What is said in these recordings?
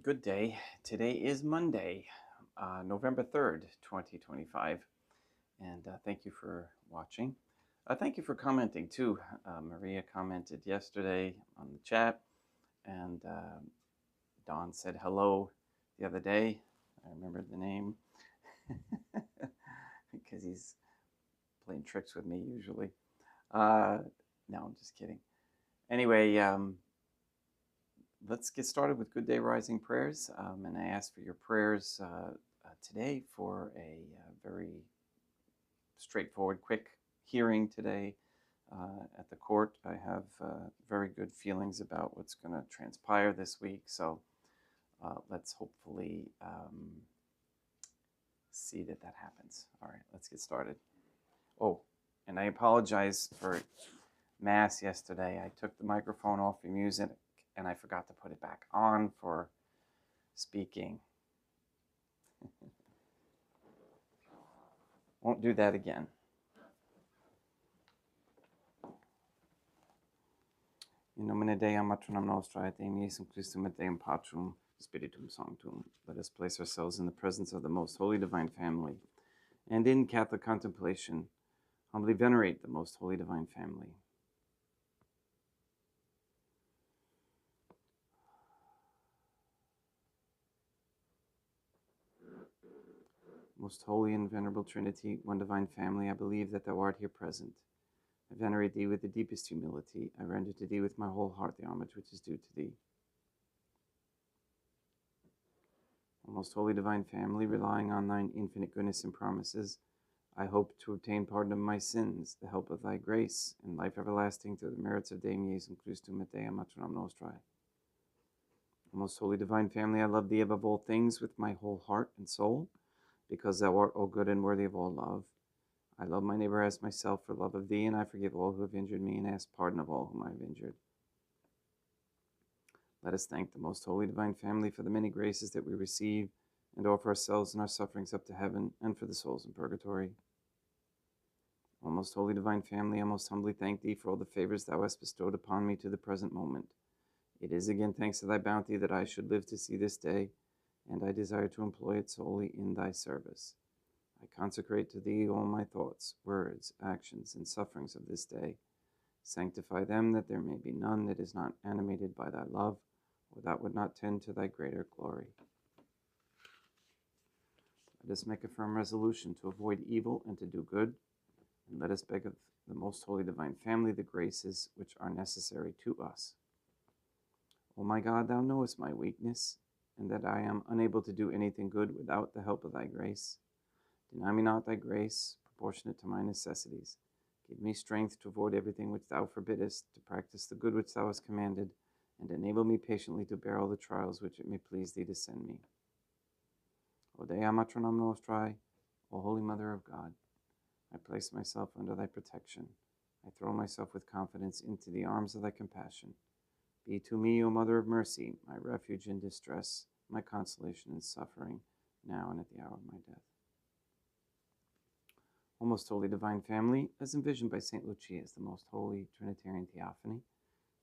Good day. Today is Monday, November 3rd, 2025. And thank you for watching. Thank you for commenting too. Maria commented yesterday on the chat, and Don said hello the other day. I remembered the name because he's playing tricks with me usually. No, I'm just kidding. Anyway, let's get started with Good Day Rising prayers. And I ask for your prayers today for a very straightforward, quick hearing today at the court. I have very good feelings about what's going to transpire this week. So let's hopefully see that happens. All right, let's get started. Oh, and I apologize for Mass yesterday. I took the microphone off for music and I forgot to put it back on for speaking. Won't do that again. In nomine Dei, matronam nostrae, et Deum Iesum Christum, et Deum Patrum, Spiritum Sanctum. Let us place ourselves in the presence of the Most Holy Divine Family, and in Catholic contemplation, humbly venerate the Most Holy Divine Family. Most Holy and Venerable Trinity, one Divine Family, I believe that Thou art here present. I venerate Thee with the deepest humility. I render to Thee with my whole heart the homage which is due to Thee. O Most Holy Divine Family, relying on Thine infinite goodness and promises, I hope to obtain pardon of my sins, the help of Thy grace, and life everlasting through the merits of Deum Iesum Christum et Deum matronam nostrae. O Most Holy Divine Family, I love Thee above all things with my whole heart and soul, because Thou art all good and worthy of all love. I love my neighbor as myself for love of Thee, and I forgive all who have injured me and ask pardon of all whom I have injured. Let us thank the Most Holy Divine Family for the many graces that we receive, and offer ourselves and our sufferings up to heaven, and for the souls in purgatory. O Most Holy Divine Family, I most humbly thank Thee for all the favors Thou hast bestowed upon me to the present moment. It is again thanks to Thy bounty that I should live to see this day, and I desire to employ it solely in Thy service. I consecrate to Thee all my thoughts, words, actions, and sufferings of this day. Sanctify them, that there may be none that is not animated by Thy love, or that would not tend to Thy greater glory. Let us make a firm resolution to avoid evil and to do good, and let us beg of the Most Holy Divine Family the graces which are necessary to us. O my God, Thou knowest my weakness, and that I am unable to do anything good without the help of Thy grace. Deny me not Thy grace, proportionate to my necessities. Give me strength to avoid everything which Thou forbiddest, to practice the good which Thou hast commanded, and enable me patiently to bear all the trials which it may please Thee to send me. O Dea matronam nostrae, O Holy Mother of God, I place myself under Thy protection. I throw myself with confidence into the arms of Thy compassion. Be to me, O Mother of Mercy, my refuge in distress, my consolation in suffering, now and at the hour of my death. O Most Holy Divine Family, as envisioned by St. Lucia as the Most Holy Trinitarian Theophany,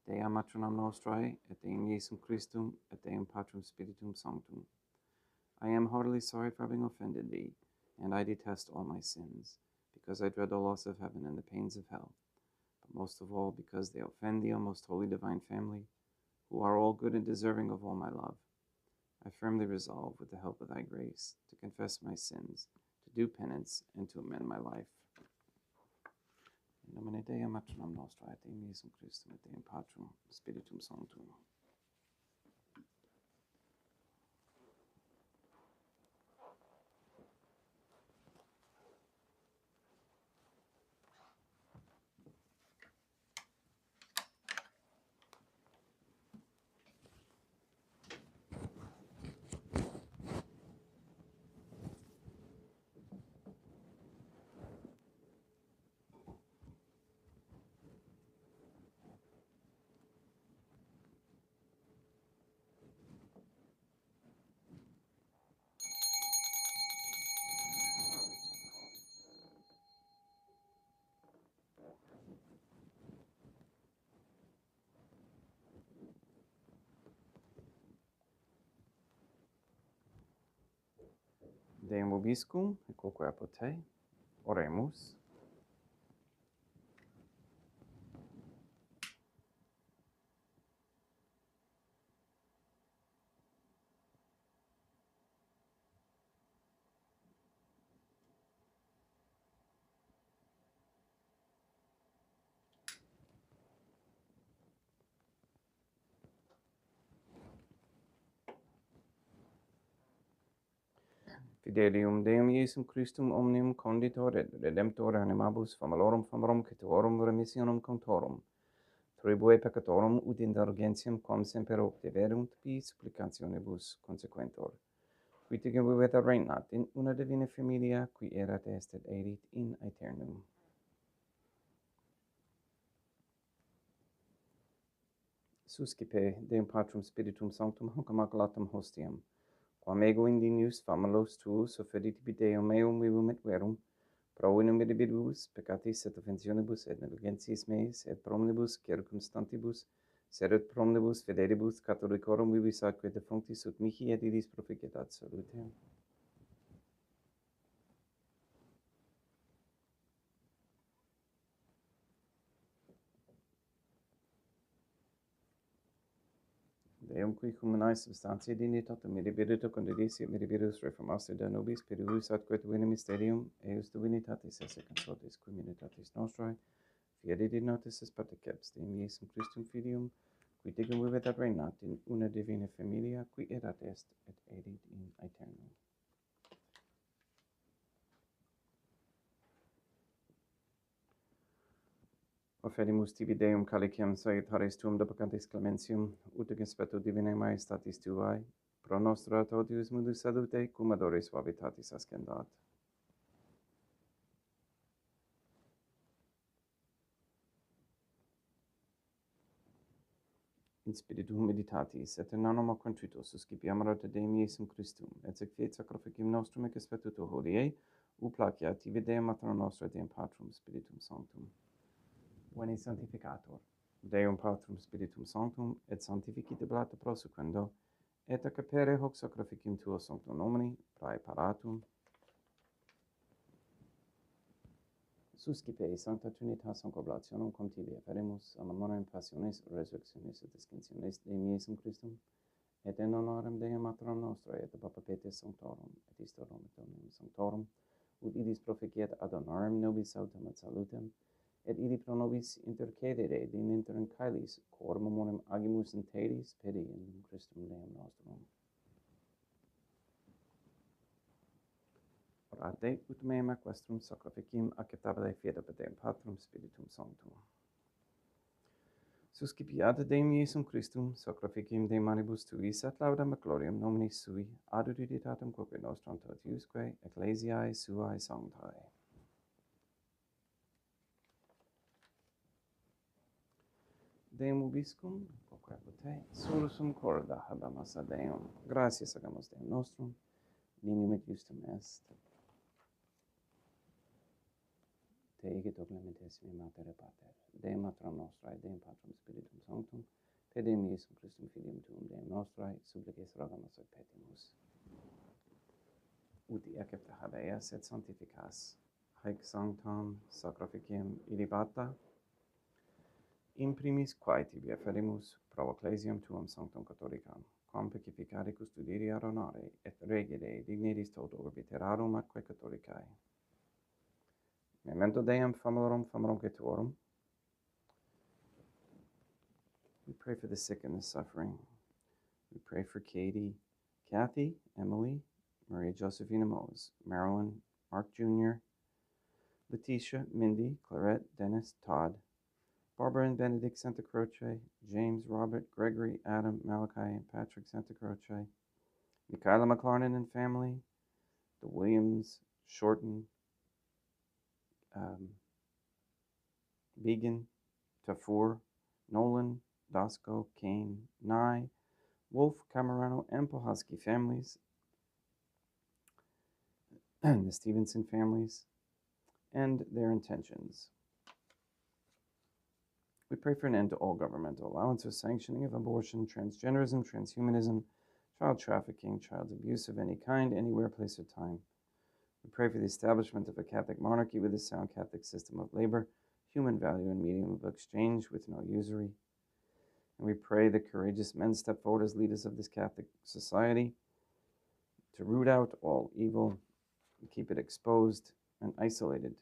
Dea matronam nostrae, et Deum Iesum Christum, et Deum Patrum Spiritum Sanctum. I am heartily sorry for having offended Thee, and I detest all my sins, because I dread the loss of heaven and the pains of hell, but most of all because they offend Thee, O Most Holy Divine Family, who are all good and deserving of all my love. I firmly resolve, with the help of Thy grace, to confess my sins, to do penance, and to amend my life. In nomine Dei matronam nostrae, et Deum Iesum Christum, et Deum Patrum Spiritum Sanctum. Deum vobiscum, et quoque apud te. Oremus. Fidelium Deum Iesum Christum omnium conditor et redemptor animabus famalorum catuorum remissionem contorum, tribue peccatorum ut indulgentiam quam semper obteverunt bi supplicationibus consequentor. Qui tegebuit reinat in una divina familia, qui erat est et erit in aeternum. Suscipe Deum Patrum Spiritum Sanctum hoc immaculatum hostiam, quam ego indinius famulos tuus offeritibi Deum meum vivum et verum, pro unum individuus peccatis et offensionibus et negligentiis meis et promnibus circumstantibus, sed et promnibus fidelibus catholicorum vivis atque defunctis ut mihi et illis proficiat salutem. Deum qui humanae substantiae dignitatem mirabilita condidisi et mirabilis reformaster de nobis perivis atque divinem mysterium eius divinitatis esse consortis communitatis nostrae, fiat notis est particips Deum Iesum Christum Filium, qui tegum vivit et reinat in una divina familia, qui erat est et erit in aeternum. Offerimus tibi Deum caliciam salutaris tuum deprecantis clementium, ut in spectu divinae majestatis tuae, pro nostra totius mundus salute, cum adore suavitatis ascendat. In spiritu meditatis, et in anima contrito suscipiamur te Deum Iesum Christum, et sequiet sacrificium nostrum ec spectu tu hodie, placia tibi Deum Mater nostra Deum Patrum Spiritum Sanctum. Veni sanctificator, Deum Patrum Spiritum Sanctum, et sanctificite blata prosequendo, et accapere hoc sacrificium tuo sanctum nomini, praeparatum. Suscipe Sancta Trinitas Concoblationum contilia ferimus, a memoriam passionis, resurrectionis et ascensionis Deum Iesum Christum, et in honorem Deum Mater nostra, et Papa Peter Sanctorum, et Istorum et Omnium Sanctorum, ut illis proficiat ad honorem nobis autem et salutem, et ili pro nobis intercedere in inter caelis, cor memoriam agimus in teris pedi in Christum Deum nostrum. Orate ut meam equestrum sacrificium acceptabile fiat per Deum Patrum Spiritum Sanctum. Suscipiat Deum Iesum Christum sacrificium de manibus tuis et laudam et gloriam nomini sui ad uditatem quoque nostram totiusque ecclesiae suae sanctae. Deum vobiscum, quoque apud te, solusum corda habemus ad Deum. Gratias agamus Deum nostrum, nimium et justum est. Te egito clementissimi Mater et Pater, Deum Mater nostrae, Deum Patrum Spiritum Sanctum, per Deum Iesum Christum Filium Tuum, Deum nostrae, supplices rogamus et petimus. Ut eccepta habeas et sanctificas, haec sanctam sacrificium ilibata, in primis quae tibi afferimus pro ecclesiam tuum sanctum catholicam, quam pacificare custodire ad honore et regere dignidis toto orbiterarum atque catholicae. Memento Deum famalorum catuorum. We pray for the sick and the suffering. We pray for Katie, Kathy, Emily, Maria Josephina Mose, Marilyn, Mark Jr., Letitia, Mindy, Clarette, Dennis, Todd, Barbara and Benedict Santa Croce, James, Robert, Gregory, Adam, Malachi, and Patrick Santa Croce, Michaela McLarnon and family, the Williams, Shorten, Began, Tafur, Nolan, Dasco, Kane, Nye, Wolf, Camerano, and Pohaski families, the Stevenson families, and their intentions. We pray for an end to all governmental allowance or sanctioning of abortion, transgenderism, transhumanism, child trafficking, child abuse of any kind, anywhere, place, or time, We pray for the establishment of a Catholic monarchy with a sound Catholic system of labor, human value, and medium of exchange with no usury. And we pray that courageous men step forward as leaders of this Catholic society to root out all evil and keep it exposed and isolated.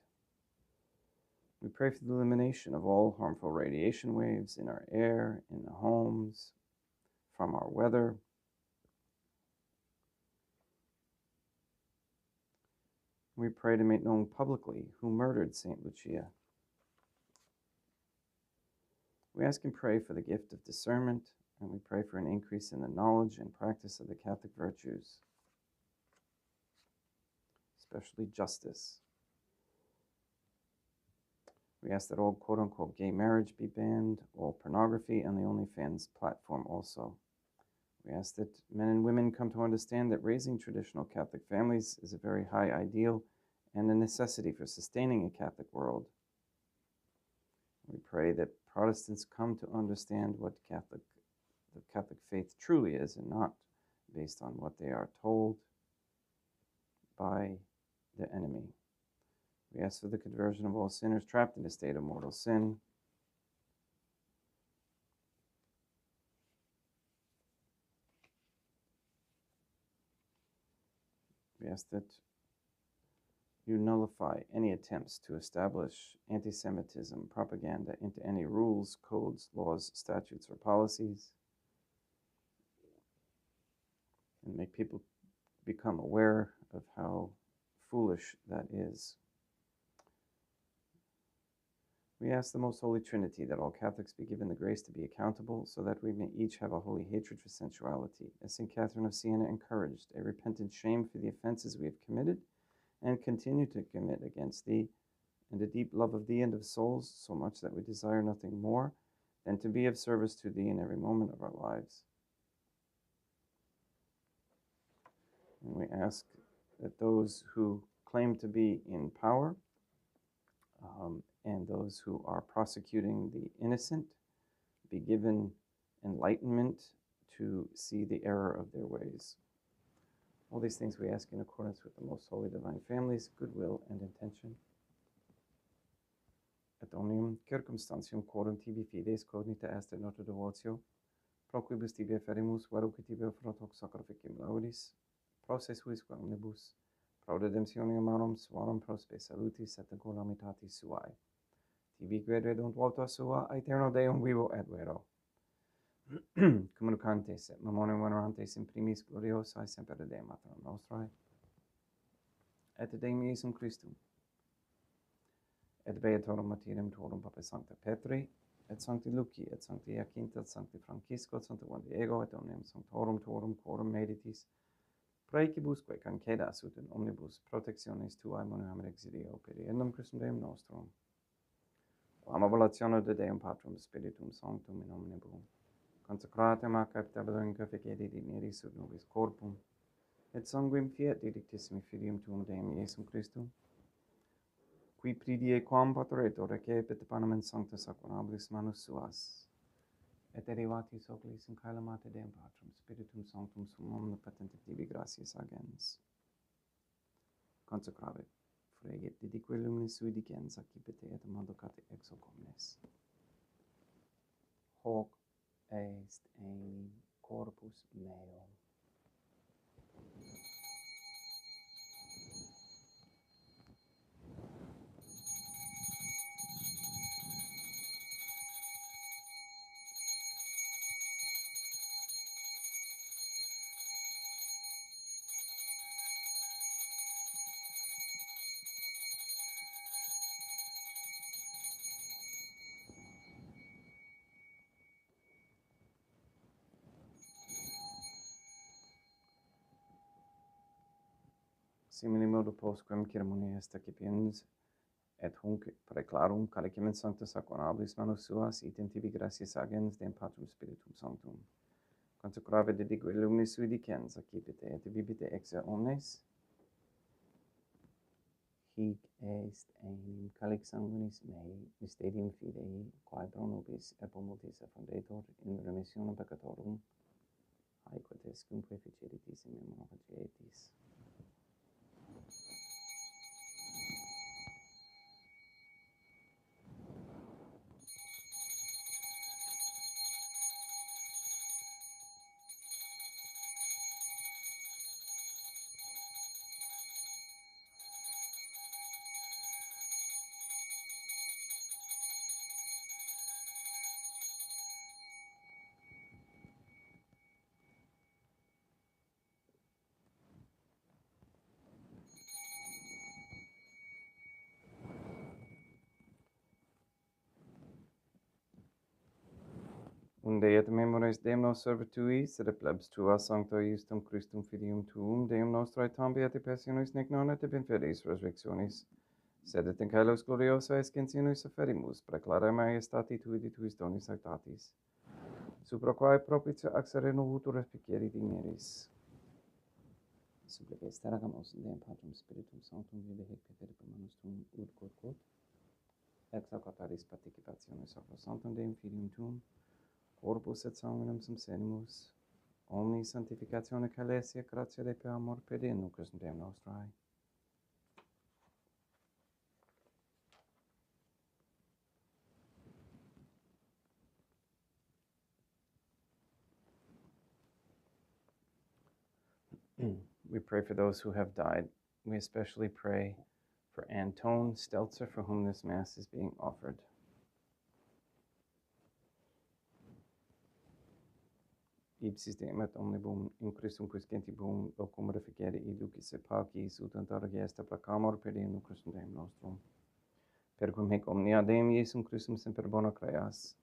We pray for the elimination of all harmful radiation waves in our air, in the homes, from our weather. We pray to make known publicly who murdered St. Lucia. We ask and pray for the gift of discernment, and we pray for an increase in the knowledge and practice of the Catholic virtues, especially justice. We ask that all quote-unquote gay marriage be banned, all pornography, and the OnlyFans platform also. We ask that men and women come to understand that raising traditional Catholic families is a very high ideal and a necessity for sustaining a Catholic world. We pray that Protestants come to understand what the Catholic faith truly is, and not based on what they are told by the enemy. We ask for the conversion of all sinners trapped in a state of mortal sin. We ask that you nullify any attempts to establish anti-Semitism propaganda into any rules, codes, laws, statutes, or policies, and make people become aware of how foolish that is. We ask the Most Holy Trinity that all Catholics be given the grace to be accountable, so that we may each have a holy hatred for sensuality, as St. Catherine of Siena encouraged, a repentant shame for the offenses we have committed and continue to commit against Thee, and a deep love of Thee and of souls, so much that we desire nothing more than to be of service to Thee in every moment of our lives. And we ask that those who claim to be in power and those who are prosecuting the innocent be given enlightenment to see the error of their ways. All these things we ask in accordance with the Most Holy Divine Family's goodwill and intention. Et omnium circumstantium quorum tibi fides cognita est nota devotio, pro quibus tibi ferimus, veruque tibi frotox sacrificium laudis, pro se suis omnibus, pro redemptionem marum suarum prospe salutis et calamitatis suae. Tibi vedunt volta sua, aeterno Deum vivo et vero. Communicantes et memoriam venerantes in primis gloriosae semper Deum Maternum nostrae, et Deum Iesum Christum, et beatorum martyrium tuorum Papa Sancta Petri, et Sancti Luci, et Sancti Jacinta, et Sancti Francisco, et Sancti Juan Diego, et omnium sanctorum tuorum quorum meditis, praecibusque cancedas ut in omnibus protectionis tuae monuam exilio periendum Christum Deum nostrum. Amabulationem de Deum Patrum Spiritum Sanctum in omnibus. Consecratem ac tabellum confecedi digneris ut nobis corpum, et sanguim fiat didictissimi filium tuum Deum Iesum Christum, qui pridie quam pastoretur recepit panem in sancta sacramentablis manus suas, et derivatis oculis in caelamate Deum Patrum Spiritum Sanctum sum omnipotentem tibi gratias agens. Consecravit, fregit didique luminis sui dicens accipite et mandocate ex hoc omnes. Hoc est in corpus meum. Simili modo postquem ceremonia est accipiens, et hunc praeclarum calicem in sancta sacramentablis manus suas, item tibi gratias agens Deum Patrum Spiritum Sanctum. Consecrave didique luminis sui dicens accipite, et bibite exe omnes. Hic est enim calix sanguinis mei, mysterium fidei, quae pro nobis et pro multis effundetur in remissionem peccatorum, haec quod est cumque ficeritis in memoriam facietis. Unde et memores Deum nos servituis, sed plebs tua sancta Iustum Christum Filium tuum, Deum nostrae tambi et passionis nec non et in fides resurrectionis, sed et in caelos gloriosa escensionis afferimus, preclare maiestati tui di tuis donis actatis, supra quae propitia ac sereno futur efficere digneris. Supplica esteragamus in Deum Patrum Spiritum Sanctum, vive hic perpetuum manus tuum, ut quod, ex hoc ataris participationis sacrosanctum Deum Filium tuum, corpus et sanguinem sumsenimus, omni sanctificatione caelesia gratia Dei per amor pede in nucleus Deum nostrae. We pray for those who have died. We especially pray for Antone Stelzer, for whom this Mass is being offered. Ipsis Deum et omnibus in Christum quis gentibus locum reficere iducis et pacis ut antargi est placamur per in nucleus Deum nostrum. Per cum hic omnia Deum Iesum Christum semper bona creas,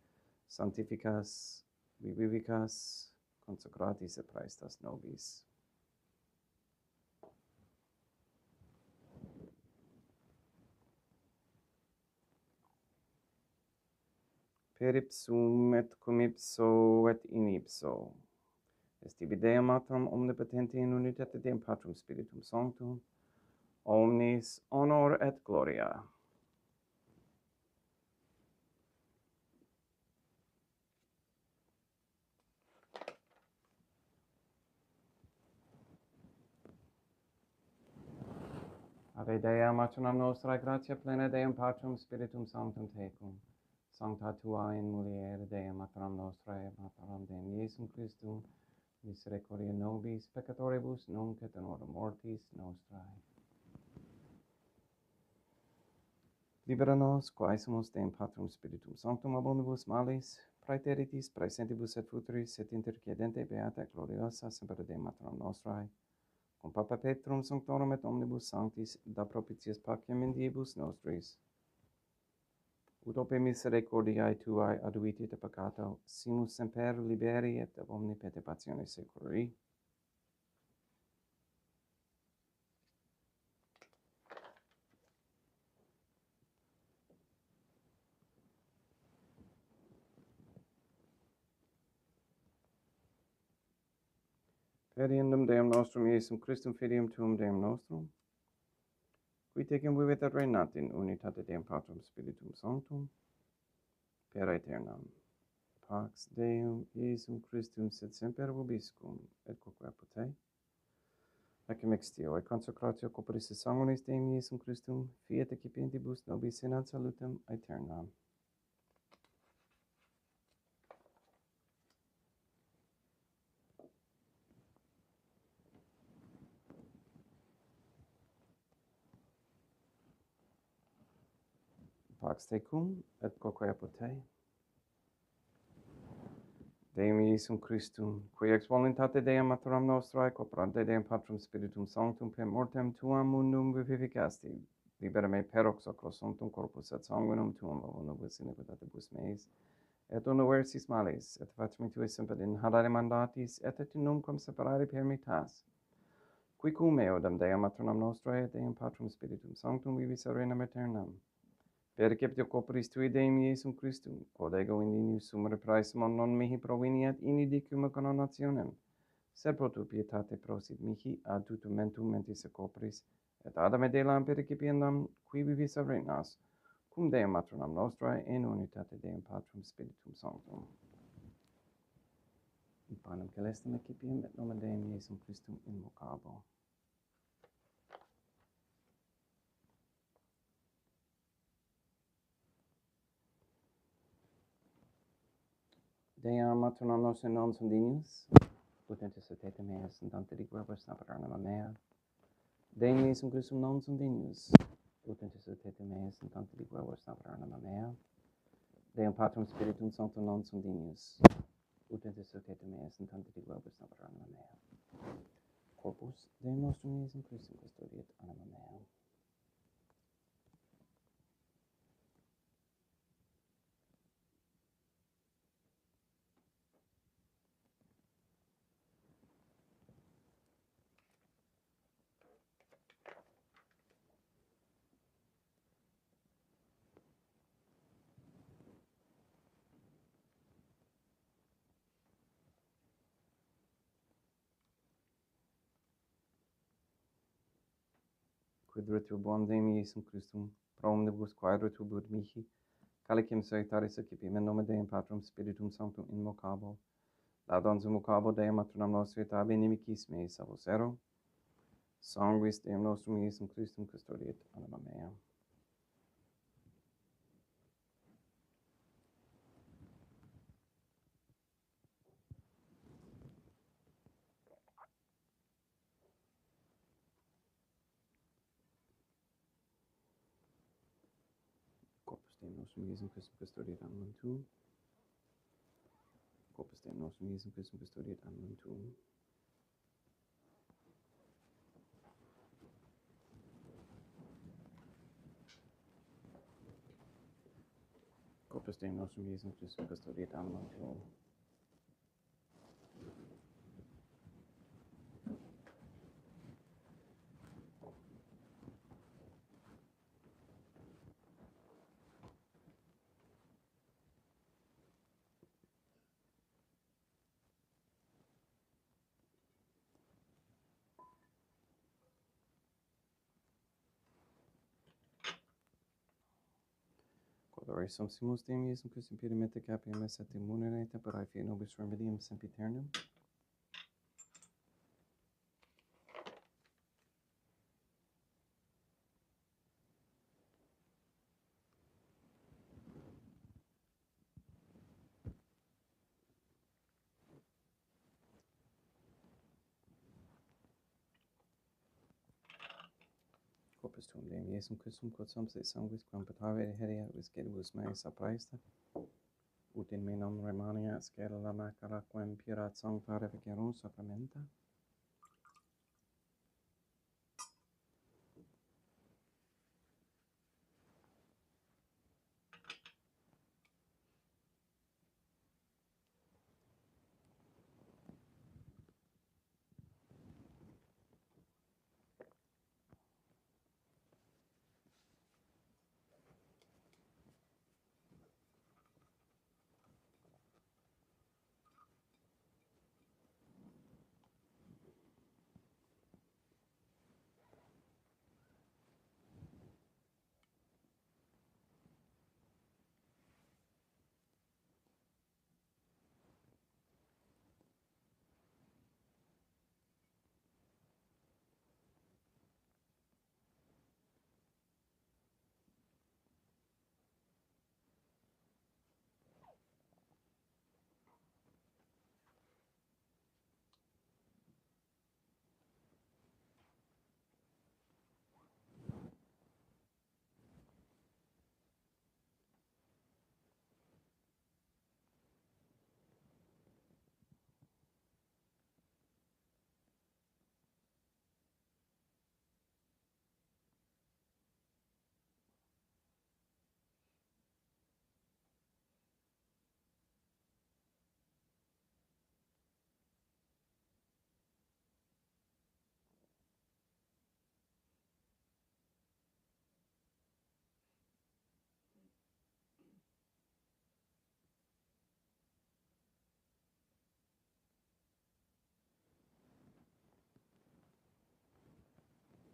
sanctificas, vivicas, consecratis et praestas nobis. Per ipsum et cum ipso et in ipso. Est tibi Deum Mater omnipotente in unitate Deum Patrum Spiritum Sanctum, omnis honor et gloria. Ave Dea, Maternam nostrae, gratia plena Deum Patrum Spiritum Sanctum tecum. Sancta tua in muliere Deum Maternam nostrae, Maternam Deum Iesum Christum, misericordia nobis peccatoribus nunc et in hora mortis nostrae. Libera nos, quae sumus Deum Patrum Spiritum Sanctum abomnibus malis, praeteritis, praesentibus et futuris, et intercedente beata et gloriosa semper Deum Maternam nostrae, cum Papa Petrum Sanctorum et omnibus sanctis, da propitias pacem in diebus nostris. Ut ope misericordiae tuae aduiti et peccato, simus semper liberi et ab omni perturbazione securi. Per iendum Deum nostrum Iesum Christum Filium tuum Deum nostrum, qui tecum vivit et reinat in unitate Deum Patrum Spiritum Sanctum, per aeternam. Pax Deum Iesum Christum sed semper vobiscum, et quoque apud te, ecce mixtio et consecratio corporis et sanguinis Deum Iesum Christum, fiat ecipientibus nobis in ad salutem aeternam. Pax tecum, et quoque apud te, Deum Iesum Christum, qui ex voluntate Deum Materam nostrae, cooperante Deum Patrum Spiritum Sanctum, per mortem tuam mundum vivificasti, libera me per hoc sacrosanctum corpus et sanguinum tuum, ovunibus iniquitatibus meis, et universis malis, et facemi tui semper in hadare mandatis, et nunquam separare permittas, qui cum eodam Deum Maternam nostrae, et Deum Patrum Spiritum Sanctum, vivis arenam aeternam. Per ceptio corporis tui Deum Iesum Christum, quod ego in inius sumere praesum non mihi proveniat in idicum canonationem, sed pro tu pietate prosit mihi ad tutum mentum mentis et corporis, et adam et elam per recipiendam, qui vivis reinas, cum Deum Maternam nostrae, in unitate Deum Patrum Spiritum Sanctum. In panem celestem excipiem et nomen Deum Iesum Christum invocabo. Deum Maternam nostrae non sum dignius, ut intercedete meas in dante diquibus napaternam mea. Deum Iesum Christum non sum dignius, ut intercedete meas in dante diquibus napaternam mea. Deum Patrum Spiritum Sanctum non sum dignius, ut intercedete meas in dante diquibus napaternam mea. Corpus Deum nostrum Iesum Christum custodiet anima mea. quidritur Deum Iesum Christum, pro omnibus quaeritubus mihi, calicem salutaris accipimen nomen Deum Patrum Spiritum Sanctum invocabo, laudans invocabo Deum matronam nostri et ab inimicis mei salvos sanguis Deum nostrum Iesum Christum custodiet anima mea. Corpus Deum nostrum Iesum Christum custodiet animam tuum. Corpus Deum nostrum Iesum Christum custodiet animam tuum. Corpus Deum nostrum Iesum Christum custodiet animam tuum. Quodore sumpsimus Deum Iesum Christum pedimente capiam esse et immunere temperae fiat nobis remedium sempiternum. Corpus tuum Deum Iesum Christum quod sumpse sanguis quam petare heria visceribus meis apraesta, ut in me non remania scela la macera quem purat sancta reficerum sacramenta.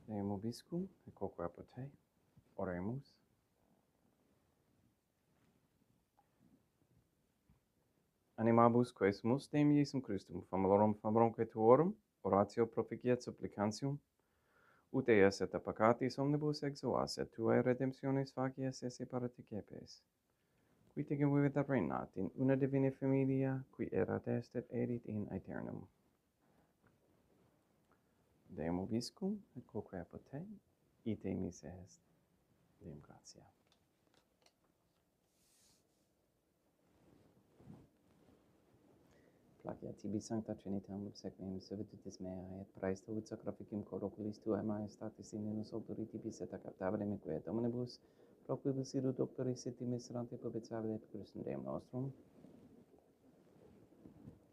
Deum vobiscum, et quoque apud te, oremus. Animabus quae sumus Deum Iesum Christum, famulorum famorumque tuorum, oratio proficiat supplicantium, ut eas et peccatis omnibus exuas, et tuae redemptionis facies esse paraticepes, qui tegem vivit et regnat in una divina familia, qui erat est et erit in aeternum. Deum vobiscum, et quoque apud te, ite mise est. Deum gratia. Placia tibi sancta Trinitam obsequium servitutis meae, et praesta ut sacrificium corporis tuae maestatis in nos autoritibus et captabile quae et omnibus, pro quibus idu doctoris et miserante publicabile et Christum Deum nostrum.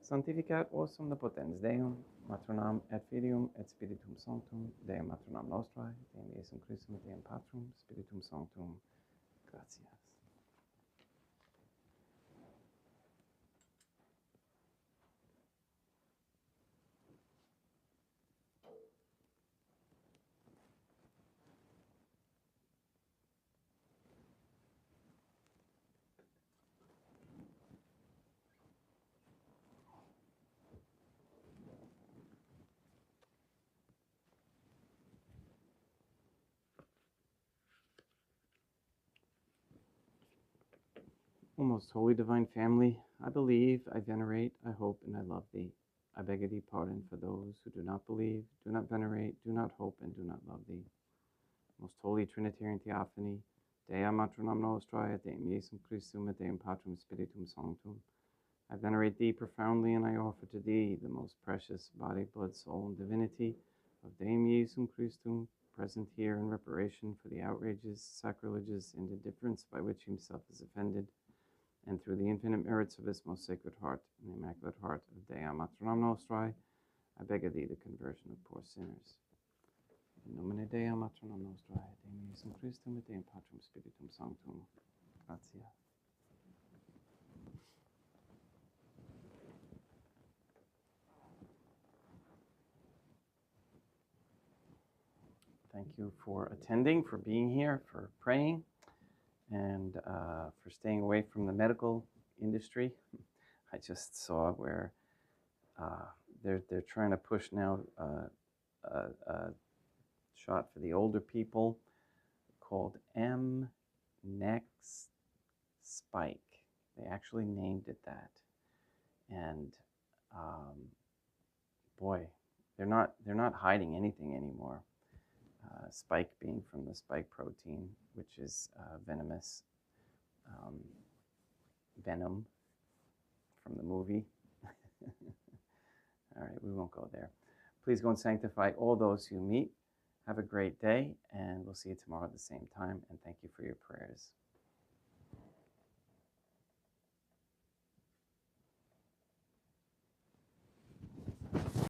Sanctificat vos omnipotens Deum, matronam et filium et spiritum sanctum, Deum matronam nostrae, Deum Iesum Christum, Deum Patrum, Spiritum Sanctum. Gratias. O most holy divine family, I believe, I venerate, I hope, and I love thee. I beg of thee pardon for those who do not believe, do not venerate, do not hope, and do not love thee. Most holy Trinitarian Theophany, Dea Matronam Nostrae, et Deum Iesum Christum, et Deum Patrum Spiritum Sanctum. I venerate thee profoundly, and I offer to thee the most precious body, blood, soul, and divinity of Deum Iesum Christum, present here in reparation for the outrages, sacrileges, and indifference by which himself is offended, and through the infinite merits of his most sacred heart and the immaculate heart of Dea Matronam Nostrae, I beg of thee the conversion of poor sinners. In nomine Dei Matronam Nostrae, Deum Iesum Christum, et Deum Patrum Spiritum Sanctum. Gratia. Thank you for attending, for being here, for praying, and for staying away from the medical industry. I just saw where they're trying to push now a shot for the older people called M-Next Spike. They actually named it that, and boy, they're not hiding anything anymore. Spike being from the spike protein, which is venomous, venom from the movie. All right, we won't go there. Please go and sanctify all those you meet. Have a great day, and we'll see you tomorrow at the same time, and thank you for your prayer.